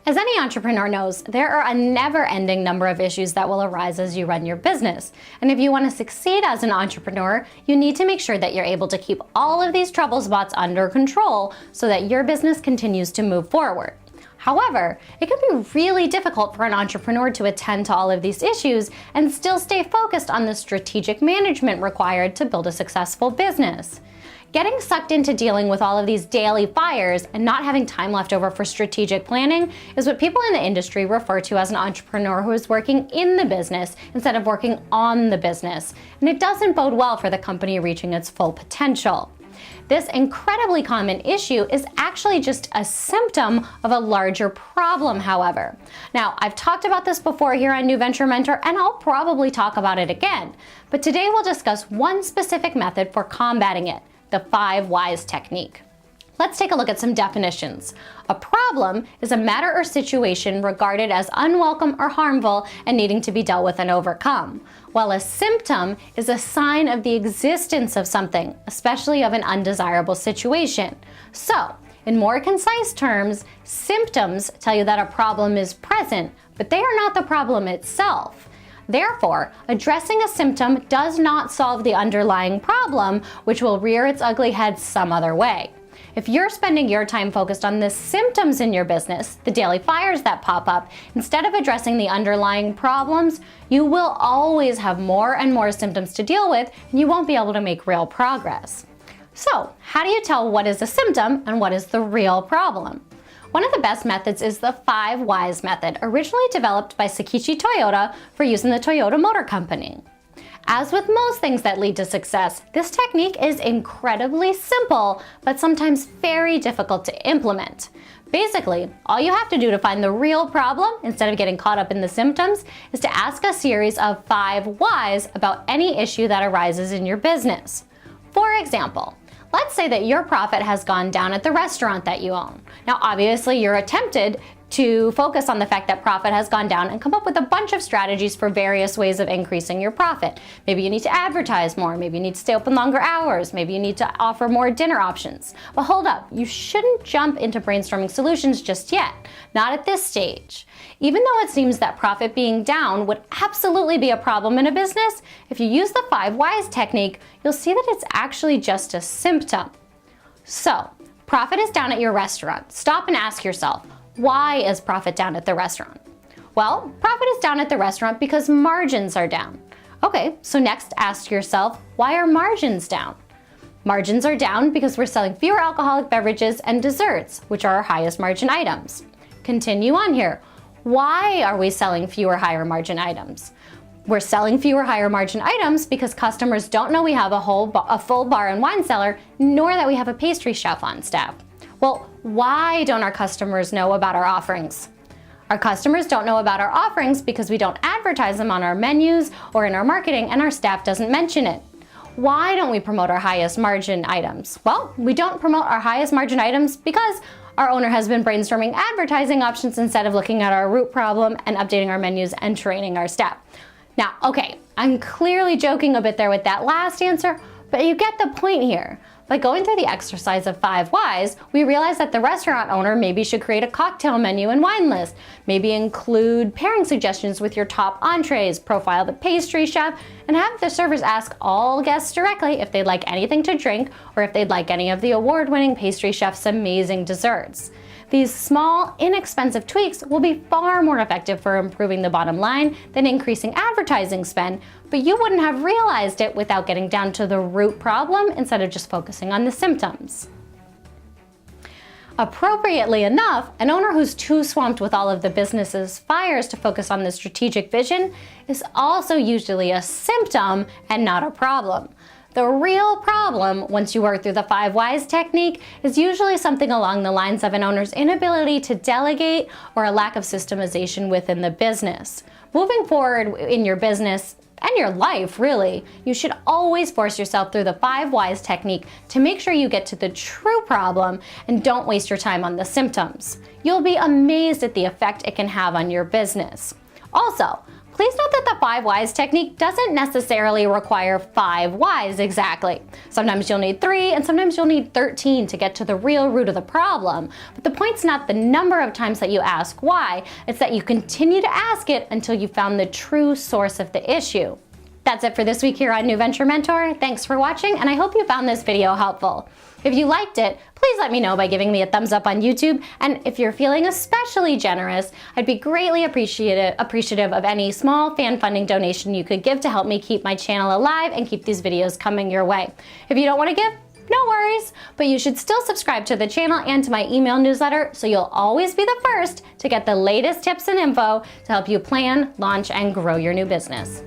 As any entrepreneur knows, there are a never-ending number of issues that will arise as you run your business. And if you want to succeed as an entrepreneur, you need to make sure that you're able to keep all of these trouble spots under control so that your business continues to move forward. However, it can be really difficult for an entrepreneur to attend to all of these issues and still stay focused on the strategic management required to build a successful business. Getting sucked into dealing with all of these daily fires and not having time left over for strategic planning is what people in the industry refer to as an entrepreneur who is working in the business instead of working on the business. And it doesn't bode well for the company reaching its full potential. This incredibly common issue is actually just a symptom of a larger problem, however. Now, I've talked about this before here on New Venture Mentor, and I'll probably talk about it again. But today we'll discuss one specific method for combating it: the 5 whys technique. Let's take a look at some definitions. A problem is a matter or situation regarded as unwelcome or harmful and needing to be dealt with and overcome, while a symptom is a sign of the existence of something, especially of an undesirable situation. So, in more concise terms, symptoms tell you that a problem is present, but they are not the problem itself. Therefore, addressing a symptom does not solve the underlying problem, which will rear its ugly head some other way. If you're spending your time focused on the symptoms in your business, the daily fires that pop up, instead of addressing the underlying problems, you will always have more and more symptoms to deal with, and you won't be able to make real progress. So, how do you tell what is a symptom and what is the real problem? One of the best methods is the 5 whys method, originally developed by Sakichi Toyota for use in the Toyota Motor Company. As with most things that lead to success, this technique is incredibly simple, but sometimes very difficult to implement. Basically, all you have to do to find the real problem, instead of getting caught up in the symptoms, is to ask a series of 5 whys about any issue that arises in your business. For example, let's say that your profit has gone down at the restaurant that you own. Now, obviously, you're tempted to focus on the fact that profit has gone down and come up with a bunch of strategies for various ways of increasing your profit. Maybe you need to advertise more, maybe you need to stay open longer hours, maybe you need to offer more dinner options. But hold up, you shouldn't jump into brainstorming solutions just yet, not at this stage. Even though it seems that profit being down would absolutely be a problem in a business, if you use the 5 whys technique, you'll see that it's actually just a symptom. So, profit is down at your restaurant. Stop and ask yourself, why is profit down at the restaurant? Well, profit is down at the restaurant because margins are down. Okay, so next ask yourself, why are margins down? Margins are down because we're selling fewer alcoholic beverages and desserts, which are our highest margin items. Continue on here. Why are we selling fewer higher margin items? We're selling fewer higher margin items because customers don't know we have a full bar and wine cellar, nor that we have a pastry chef on staff. Well, why don't our customers know about our offerings? Our customers don't know about our offerings because we don't advertise them on our menus or in our marketing, and our staff doesn't mention it. Why don't we promote our highest margin items? Well, we don't promote our highest margin items because our owner has been brainstorming advertising options instead of looking at our root problem and updating our menus and training our staff. Now, okay, I'm clearly joking a bit there with that last answer, but you get the point here. By going through the exercise of 5 whys, we realize that the restaurant owner maybe should create a cocktail menu and wine list, maybe include pairing suggestions with your top entrees, profile the pastry chef, and have the servers ask all guests directly if they'd like anything to drink or if they'd like any of the award-winning pastry chef's amazing desserts. These small, inexpensive tweaks will be far more effective for improving the bottom line than increasing advertising spend, but you wouldn't have realized it without getting down to the root problem instead of just focusing on the symptoms. Appropriately enough, an owner who's too swamped with all of the business's fires to focus on the strategic vision is also usually a symptom and not a problem. The real problem, once you work through the 5 whys technique, is usually something along the lines of an owner's inability to delegate or a lack of systemization within the business. Moving forward in your business and your life, really, you should always force yourself through the 5 whys technique to make sure you get to the true problem and don't waste your time on the symptoms. You'll be amazed at the effect it can have on your business. Also, Please note that the 5 whys technique doesn't necessarily require 5 whys exactly. Sometimes you'll need 3 and sometimes you'll need 13 to get to the real root of the problem. But the point's not the number of times that you ask why, it's that you continue to ask it until you found the true source of the issue. That's it for this week here on New Venture Mentor. Thanks for watching, and I hope you found this video helpful. If you liked it, please let me know by giving me a thumbs up on YouTube, and if you're feeling especially generous, I'd be greatly appreciative of any small fan funding donation you could give to help me keep my channel alive and keep these videos coming your way. If you don't want to give, no worries, but you should still subscribe to the channel and to my email newsletter so you'll always be the first to get the latest tips and info to help you plan, launch, and grow your new business.